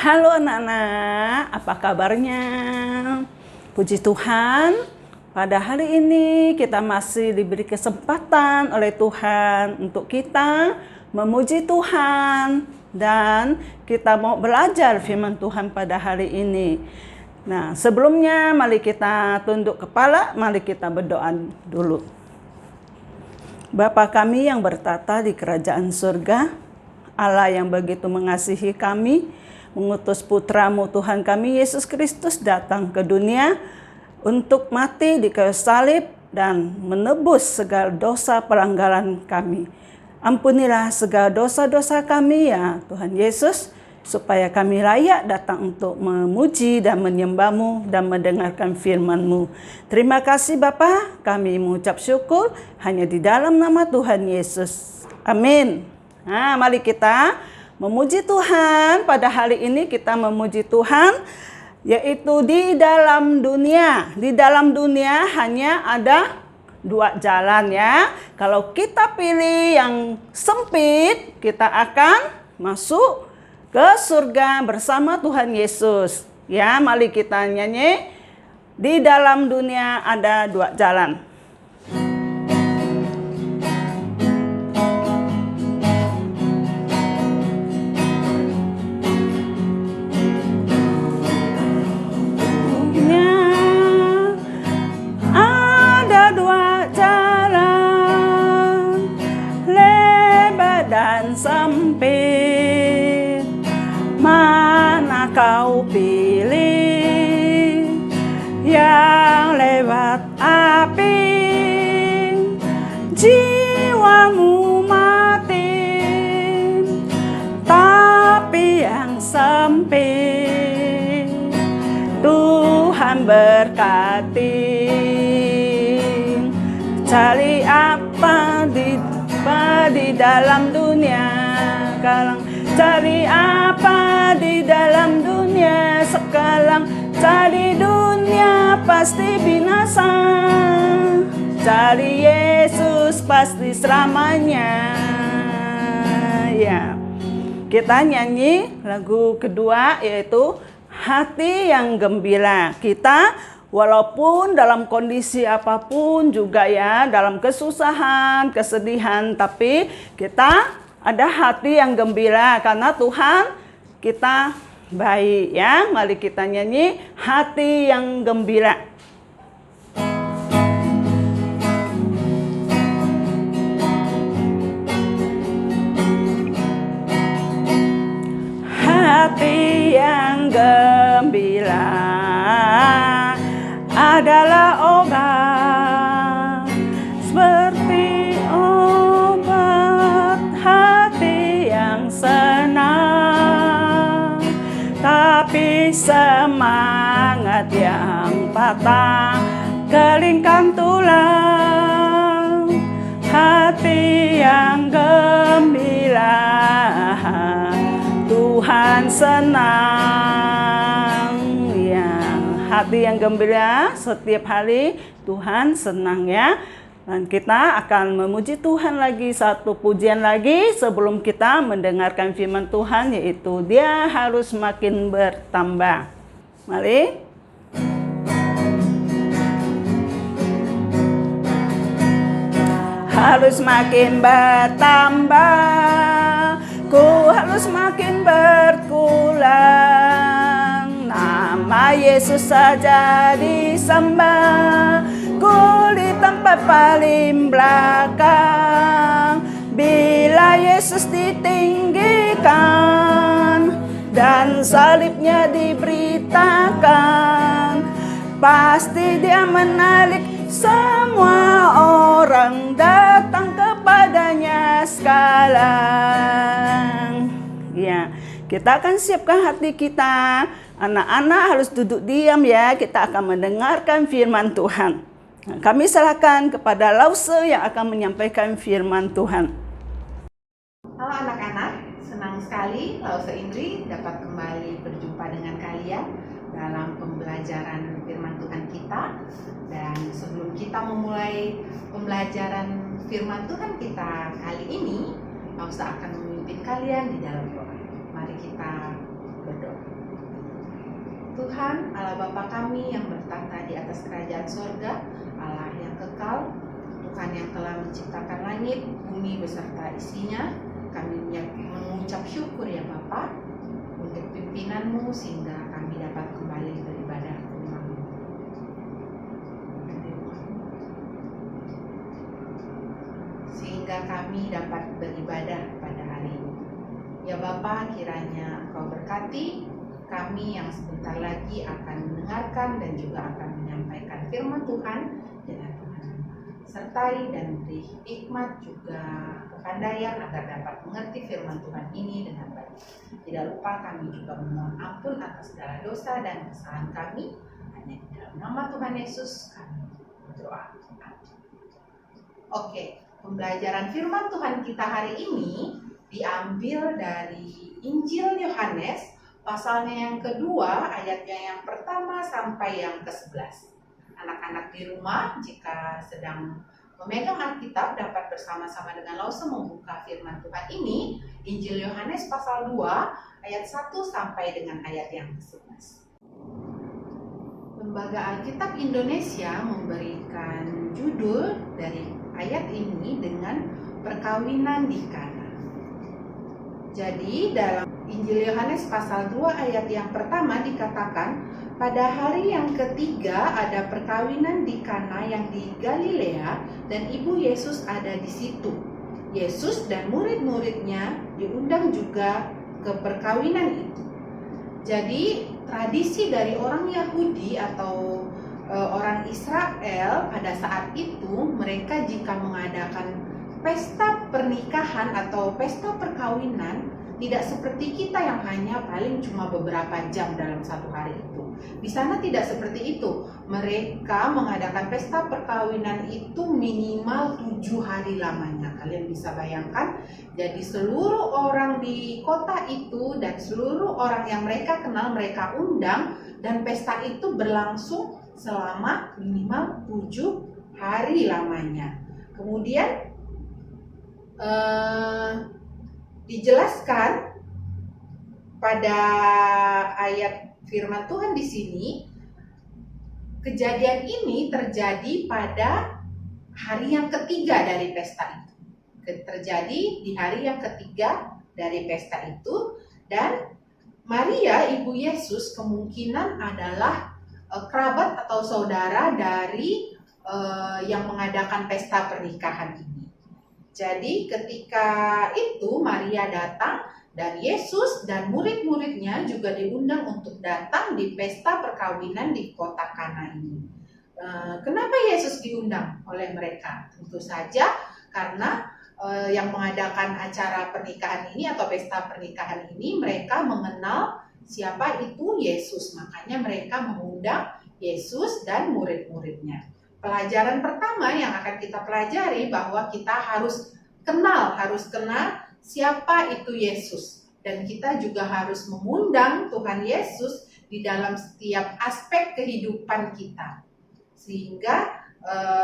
Halo anak-anak, apa kabarnya? Puji Tuhan, pada hari ini kita masih diberi kesempatan oleh Tuhan untuk kita memuji Tuhan. Dan kita mau belajar firman Tuhan pada hari ini. Nah, sebelumnya mari kita tunduk kepala, mari kita berdoa dulu. Bapa kami yang bertata di kerajaan surga, Allah yang begitu mengasihi kami, mengutus putramu Tuhan kami Yesus Kristus datang ke dunia untuk mati di kayu salib dan menebus segala dosa pelanggaran kami. Ampunilah segala dosa-dosa kami ya Tuhan Yesus, supaya kami layak datang untuk memuji dan menyembah-Mu dan mendengarkan firman-Mu. Terima kasih Bapa, kami mengucap syukur hanya di dalam nama Tuhan Yesus. Amin. Nah, mari kita memuji Tuhan. Pada hari ini kita memuji Tuhan, yaitu di dalam dunia. Di dalam dunia hanya ada dua jalan ya. Kalau kita pilih yang sempit, kita akan masuk ke surga bersama Tuhan Yesus. Ya, mari kita nyanyi. Di dalam dunia ada dua jalan. Sempit, mana kau pilih? Yang lewat api, jiwamu mati, tapi yang sempit Tuhan berkati. Cari apa di dalam dunia? Cari apa di dalam dunia sekarang? Cari dunia pasti binasa. Cari Yesus pasti selamanya. Ya, kita nyanyi lagu kedua yaitu Hati yang Gembira. Kita walaupun dalam kondisi apapun juga ya, dalam kesusahan, kesedihan, tapi kita ada hati yang gembira karena Tuhan kita baik ya. Mari kita nyanyi Hati yang Gembira. Hati yang gembira adalah obat, seperti obat hati yang senang. Tapi semangat yang patah keringkan tulang. Hati yang gembira Tuhan senang ya. Hati yang gembira setiap hari Tuhan senang ya. Dan kita akan memuji Tuhan lagi, satu pujian lagi sebelum kita mendengarkan firman Tuhan, yaitu Dia harus makin bertambah. Mari. Harus makin bertambah, ku harus makin berkurang. Nama Yesus saja disembah, ku di tempat paling belakang. Bila Yesus ditinggikan dan salibnya diberitakan, pasti Dia menarik semua orang datang kepadanya sekarang. Ya, kita akan siapkan hati kita Anak-anak harus duduk diam ya, kita akan mendengarkan firman Tuhan. Nah, kami serahkan kepada Lause yang akan menyampaikan firman Tuhan. Halo anak-anak, senang sekali Lause Indri dapat kembali berjumpa dengan kalian dalam pembelajaran firman Tuhan kita. Dan sebelum kita memulai pembelajaran firman Tuhan kita kali ini, Lause akan memimpin kalian di dalam doa. Mari kita berdoa. Tuhan, Allah Bapa kami yang bertata di atas kerajaan sorga, Allah yang kekal, Tuhan yang telah menciptakan langit, bumi beserta isinya, kami mengucap syukur ya Bapa untuk pimpinan-Mu sehingga kami dapat kembali beribadah ke rumah-Mu. Sehingga kami dapat beribadah pada hari ini. Ya Bapa, kiranya Engkau berkati kami yang sebentar lagi akan mendengarkan dan juga akan menyampaikan firman Tuhan dengan Tuhan. Sertai dan beri hikmat juga kepandaian agar dapat mengerti firman Tuhan ini dengan baik. Tidak lupa kami juga memohon ampun atas segala dosa dan kesalahan kami. Hanya di dalam nama Tuhan Yesus kami berdoa. Oke, pembelajaran firman Tuhan kita hari ini diambil dari Injil Yohanes, pasalnya yang kedua, ayatnya yang pertama sampai yang ke-11. Anak-anak di rumah, jika sedang memegang Alkitab, dapat bersama-sama dengan Lause membuka firman Tuhan ini, Injil Yohanes pasal 2, ayat 1 sampai dengan ayat yang ke-11. Lembaga Alkitab Indonesia memberikan judul dari ayat ini dengan perkawinan di Kana. Jadi dalam Injil Yohanes pasal 2 ayat yang pertama dikatakan, pada hari yang ketiga ada perkawinan di Kana yang di Galilea dan ibu Yesus ada di situ. Yesus dan murid-muridnya diundang juga ke perkawinan itu. Jadi tradisi dari orang Yahudi atau orang Israel pada saat itu, mereka jika mengadakan pesta pernikahan atau pesta perkawinan tidak seperti kita yang hanya paling cuma beberapa jam dalam satu hari itu. Di sana tidak seperti itu. Mereka mengadakan pesta perkawinan itu minimal 7 hari lamanya. Kalian bisa bayangkan, jadi seluruh orang di kota itu dan seluruh orang yang mereka kenal mereka undang, dan pesta itu berlangsung selama minimal 7 hari lamanya. Kemudian dijelaskan pada ayat firman Tuhan di sini, kejadian ini terjadi pada hari yang ketiga dari pesta itu. Terjadi di hari yang ketiga dari pesta itu, dan Maria ibu Yesus kemungkinan adalah kerabat atau saudara dari yang mengadakan pesta pernikahan ini. Jadi ketika itu Maria datang dan Yesus dan murid-muridnya juga diundang untuk datang di pesta perkawinan di kota Kana ini. Kenapa Yesus diundang oleh mereka? Tentu saja karena yang mengadakan acara pernikahan ini atau pesta pernikahan ini mereka mengenal siapa itu Yesus. Makanya mereka mengundang Yesus dan murid-muridnya. Pelajaran pertama yang akan kita pelajari bahwa kita harus kenal siapa itu Yesus. Dan kita juga harus mengundang Tuhan Yesus di dalam setiap aspek kehidupan kita. Sehingga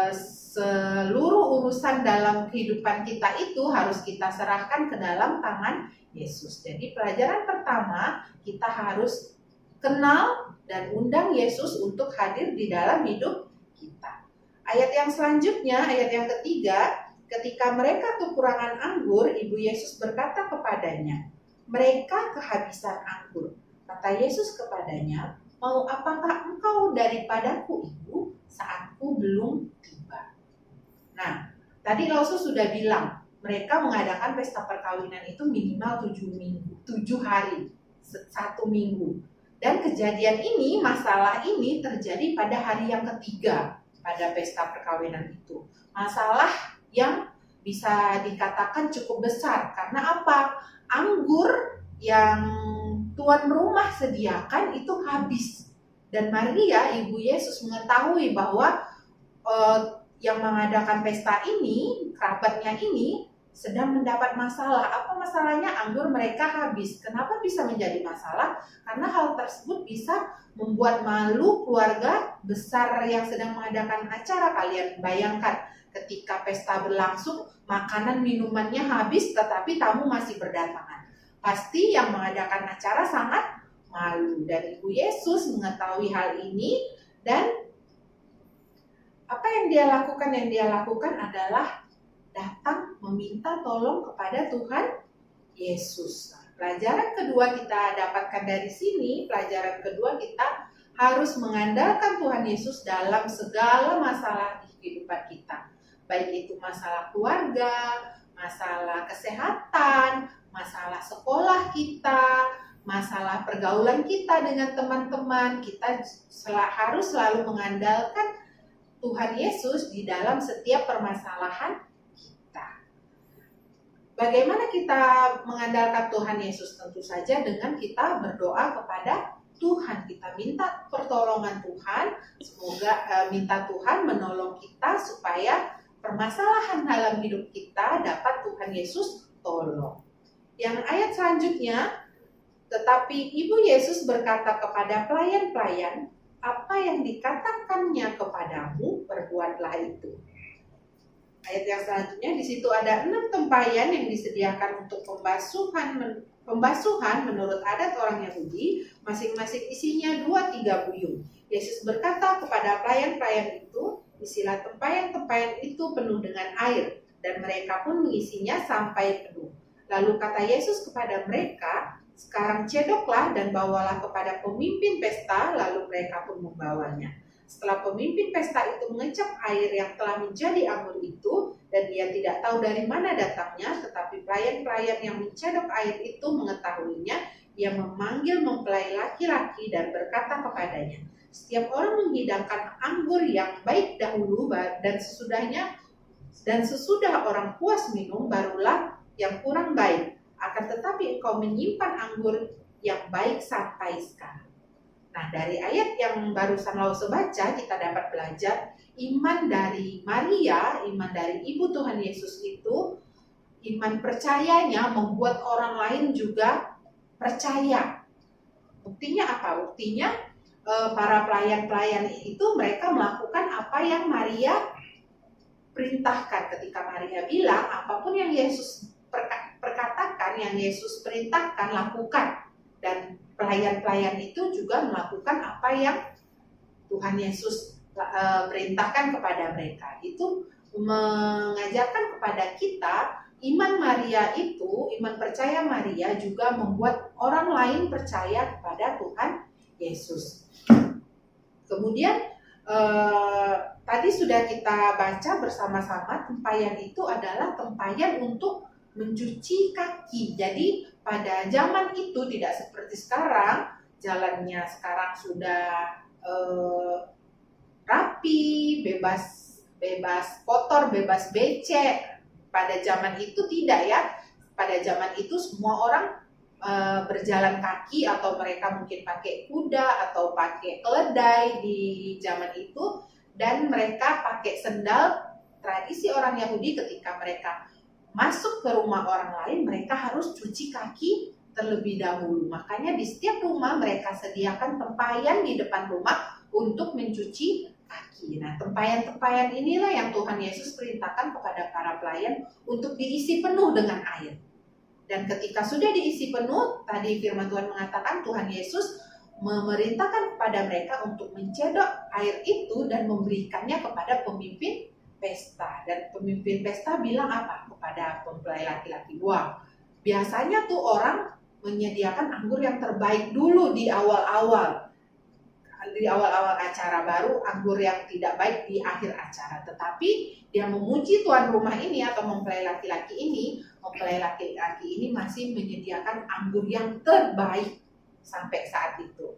seluruh urusan dalam kehidupan kita itu harus kita serahkan ke dalam tangan Yesus. Jadi pelajaran pertama, kita harus kenal dan undang Yesus untuk hadir di dalam hidup kita. Ayat yang selanjutnya, ayat yang ketiga, ketika mereka kekurangan anggur, ibu Yesus berkata kepadanya, mereka kehabisan anggur. Kata Yesus kepadanya, mau apakah engkau daripadaku ibu, saatku belum tiba. Nah, tadi Lause sudah bilang, mereka mengadakan pesta perkawinan itu minimal 7 hari, 1 minggu. Dan kejadian ini, masalah ini terjadi pada hari yang ketiga pada pesta perkawinan itu. Masalah yang bisa dikatakan cukup besar. Karena apa? Anggur yang tuan rumah sediakan itu habis. Dan Maria, ibu Yesus, mengetahui bahwa yang mengadakan pesta ini, kerabatnya ini, sedang mendapat masalah. Apa masalahnya? Anggur mereka habis. Kenapa bisa menjadi masalah? Karena hal tersebut bisa membuat malu keluarga besar yang sedang mengadakan acara. Kalian bayangkan ketika pesta berlangsung, makanan minumannya habis tetapi tamu masih berdatangan. Pasti yang mengadakan acara sangat malu. Dan Ibu Yesus mengetahui hal ini, dan apa yang dia lakukan? Yang dia lakukan adalah datang meminta tolong kepada Tuhan Yesus. Nah, pelajaran kedua kita dapatkan dari sini, pelajaran kedua kita harus mengandalkan Tuhan Yesus dalam segala masalah di kehidupan kita. Baik itu masalah keluarga, masalah kesehatan, masalah sekolah kita, masalah pergaulan kita dengan teman-teman. Kita harus selalu mengandalkan Tuhan Yesus di dalam setiap permasalahan kita. Bagaimana kita mengandalkan Tuhan Yesus? Tentu saja dengan kita berdoa kepada Tuhan. Kita minta pertolongan Tuhan, semoga minta Tuhan menolong kita supaya permasalahan dalam hidup kita dapat Tuhan Yesus tolong. Yang ayat selanjutnya, tetapi Ibu Yesus berkata kepada pelayan-pelayan, apa yang dikatakannya kepadamu, perbuatlah itu. Ayat yang selanjutnya, di situ ada 6 tempayan yang disediakan untuk pembasuhan menurut adat orang Yahudi, masing-masing isinya 2-3 buyung. Yesus berkata kepada pelayan-pelayan itu, isilah tempayan-tempayan itu penuh dengan air, dan mereka pun mengisinya sampai penuh. Lalu kata Yesus kepada mereka, sekarang cedoklah dan bawalah kepada pemimpin pesta, lalu mereka pun membawanya. Setelah pemimpin pesta itu mengecap air yang telah menjadi anggur itu, dan dia tidak tahu dari mana datangnya, tetapi pelayan-pelayan yang mencedok air itu mengetahuinya, ia memanggil mempelai laki-laki dan berkata kepadanya, setiap orang menghidangkan anggur yang baik dahulu, dan sesudah orang puas minum, barulah yang kurang baik. Akan tetapi engkau menyimpan anggur yang baik sampai sekarang. Nah, dari ayat yang barusan Lause baca, kita dapat belajar iman dari Maria, iman dari Ibu Tuhan Yesus itu, iman percayanya membuat orang lain juga percaya. Buktinya apa? Buktinya para pelayan-pelayan itu mereka melakukan apa yang Maria perintahkan. Ketika Maria bilang, apapun yang Yesus perkatakan, yang Yesus perintahkan, lakukan. Dan pelayan-pelayan itu juga melakukan apa yang Tuhan Yesus perintahkan kepada mereka. Itu mengajarkan kepada kita, iman Maria itu, iman percaya Maria juga membuat orang lain percaya kepada Tuhan Yesus. Kemudian tadi sudah kita baca bersama-sama, tempayan itu adalah tempayan untuk mencuci kaki. Jadi pada zaman itu tidak seperti sekarang, jalannya sekarang sudah rapi, bebas kotor, bebas becek. Pada zaman itu tidak ya. Pada zaman itu semua orang berjalan kaki, atau mereka mungkin pakai kuda atau pakai keledai di zaman itu, dan mereka pakai sendal. Tradisi orang Yahudi ketika mereka masuk ke rumah orang lain, mereka harus cuci kaki terlebih dahulu. Makanya di setiap rumah mereka sediakan tempayan di depan rumah untuk mencuci kaki. Nah, tempayan-tempayan inilah yang Tuhan Yesus perintahkan kepada para pelayan untuk diisi penuh dengan air. Dan ketika sudah diisi penuh, tadi firman Tuhan mengatakan Tuhan Yesus memerintahkan kepada mereka untuk mencedok air itu dan memberikannya kepada pemimpin pesta. Dan pemimpin pesta bilang apa kepada mempelai laki-laki? Wah, biasanya tuh orang menyediakan anggur yang terbaik dulu di awal-awal acara, baru anggur yang tidak baik di akhir acara. Tetapi dia memuji tuan rumah ini atau mempelai laki-laki ini masih menyediakan anggur yang terbaik sampai saat itu.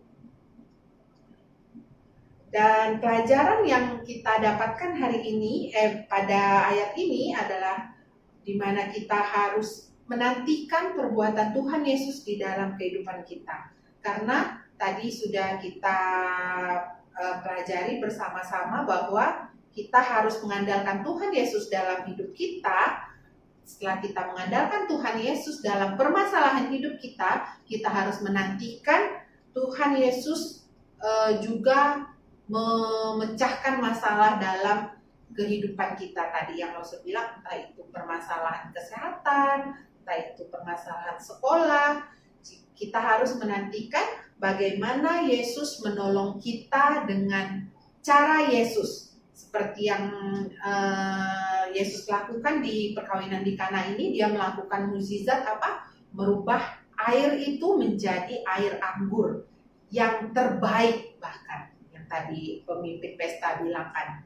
Dan pelajaran yang kita dapatkan hari ini pada ayat ini adalah di mana kita harus menantikan perbuatan Tuhan Yesus di dalam kehidupan kita. Karena tadi sudah kita pelajari bersama-sama bahwa kita harus mengandalkan Tuhan Yesus dalam hidup kita. Setelah kita mengandalkan Tuhan Yesus dalam permasalahan hidup kita, kita harus menantikan Tuhan Yesus juga memecahkan masalah dalam kehidupan kita tadi yang Lausem bilang, entah itu permasalahan kesehatan, entah itu permasalahan sekolah. Kita harus menantikan bagaimana Yesus menolong kita dengan cara Yesus. Seperti yang Yesus lakukan di perkawinan di Kana ini, dia melakukan mukjizat apa? Merubah air itu menjadi air anggur yang terbaik, bahkan yang tadi pemimpin pesta bilang kan,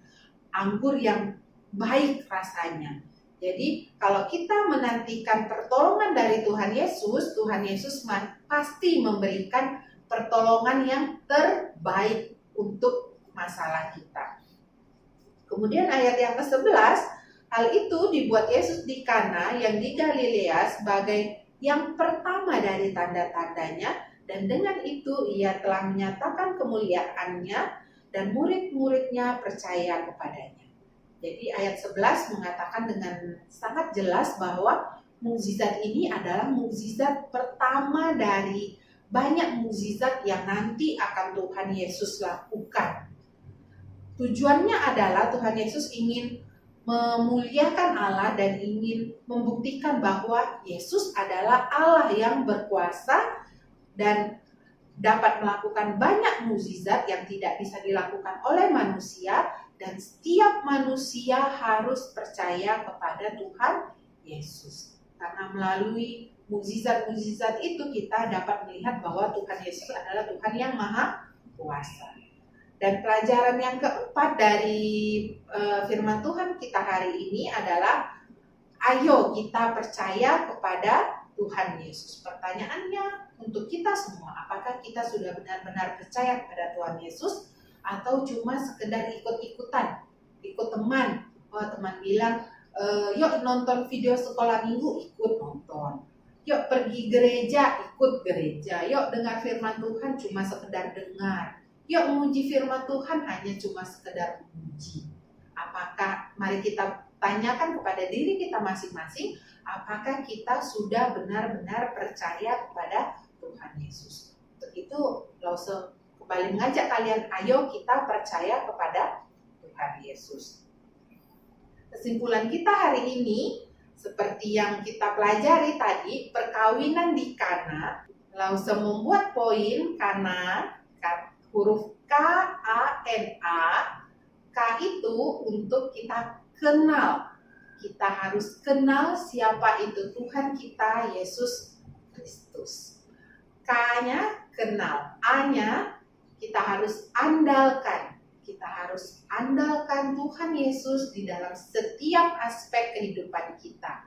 anggur yang baik rasanya. Jadi kalau kita menantikan pertolongan dari Tuhan Yesus pasti memberikan pertolongan yang terbaik untuk masalah kita. Kemudian ayat yang ke-11, hal itu dibuat Yesus di Kana yang di Galilea sebagai yang pertama dari tanda-tandanya, dan dengan itu ia telah menyatakan kemuliaannya dan murid-muridnya percaya kepadanya. Jadi ayat 11 mengatakan dengan sangat jelas bahwa mukjizat ini adalah mukjizat pertama dari banyak mukjizat yang nanti akan Tuhan Yesus lakukan. Tujuannya adalah Tuhan Yesus ingin memuliakan Allah dan ingin membuktikan bahwa Yesus adalah Allah yang berkuasa dan dapat melakukan banyak mukjizat yang tidak bisa dilakukan oleh manusia, dan setiap manusia harus percaya kepada Tuhan Yesus. Karena melalui mukjizat-mukjizat itu kita dapat melihat bahwa Tuhan Yesus adalah Tuhan yang Maha Kuasa. Dan pelajaran yang keempat dari firman Tuhan kita hari ini adalah, ayo kita percaya kepada Tuhan Yesus. Pertanyaannya untuk kita semua, apakah kita sudah benar-benar percaya kepada Tuhan Yesus atau cuma sekedar ikut-ikutan, ikut teman? Oh, teman bilang, yuk nonton video sekolah minggu, ikut nonton. Yuk pergi gereja, ikut gereja. Yuk dengar firman Tuhan, cuma sekedar dengar. Yuk menguji firman Tuhan, hanya cuma sekedar menguji. Apakah, mari kita tanyakan kepada diri kita masing-masing, apakah kita sudah benar-benar percaya kepada Tuhan Yesus? Untuk itu, Lausem kembali mengajak kalian, ayo kita percaya kepada Tuhan Yesus. Kesimpulan kita hari ini, seperti yang kita pelajari tadi, perkawinan di Kana. Lausem membuat poin Kana, huruf K-A-N-A. K itu untuk kita kenal. Kita harus kenal siapa itu Tuhan kita, Yesus Kristus. K-nya kenal, A-nya kita harus andalkan. Kita harus andalkan Tuhan Yesus di dalam setiap aspek kehidupan kita.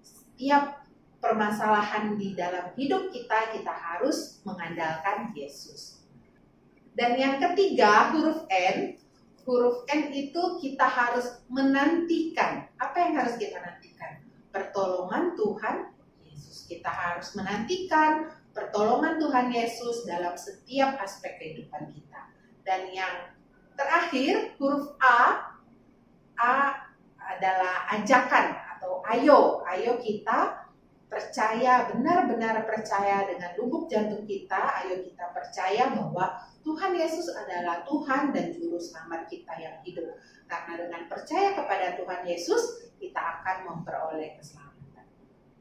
Setiap permasalahan di dalam hidup kita, kita harus mengandalkan Yesus. Dan yang ketiga, huruf N. Huruf N itu kita harus menantikan. Apa yang harus kita nantikan? Pertolongan Tuhan Yesus. Kita harus menantikan pertolongan Tuhan Yesus dalam setiap aspek kehidupan kita. Dan yang terakhir, huruf A. A adalah ajakan atau ayo. Ayo kita percaya, benar-benar percaya dengan lubuk jantung kita. Ayo kita percaya bahwa Tuhan Yesus adalah Tuhan dan Juru Selamat kita yang hidup. Karena dengan percaya kepada Tuhan Yesus, kita akan memperoleh keselamatan.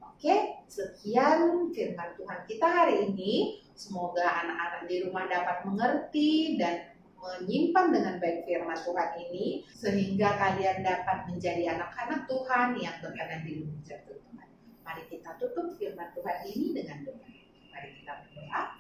Oke, sekian firman Tuhan kita hari ini. Semoga anak-anak di rumah dapat mengerti dan menyimpan dengan baik firman Tuhan ini, sehingga kalian dapat menjadi anak-anak Tuhan yang berkenan di lubuk jantung Tuhan. Mari kita tutup firman Tuhan ini dengan doa. Mari kita berdoa.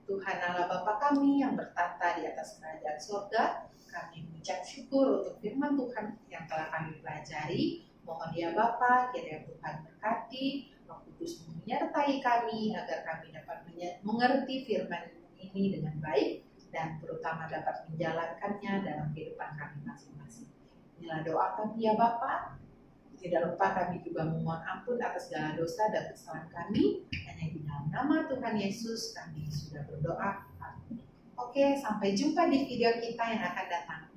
Tuhan Allah Bapa kami yang bertata di atas kerajaan surga, kami mengucap syukur untuk firman Tuhan yang telah kami pelajari. Mohon ya Bapa, kiranya Tuhan berkati, Roh Kudus menyertai kami agar kami dapat mengerti firman ini dengan baik dan terutama dapat menjalankannya dalam kehidupan kami masing-masing. Inilah doa kami ya Bapa. Tidak lupa kami juga memohon ampun atas segala dosa dan kesalahan kami. Hanya di dalam nama Tuhan Yesus kami sudah berdoa. Oke, sampai jumpa di video kita yang akan datang.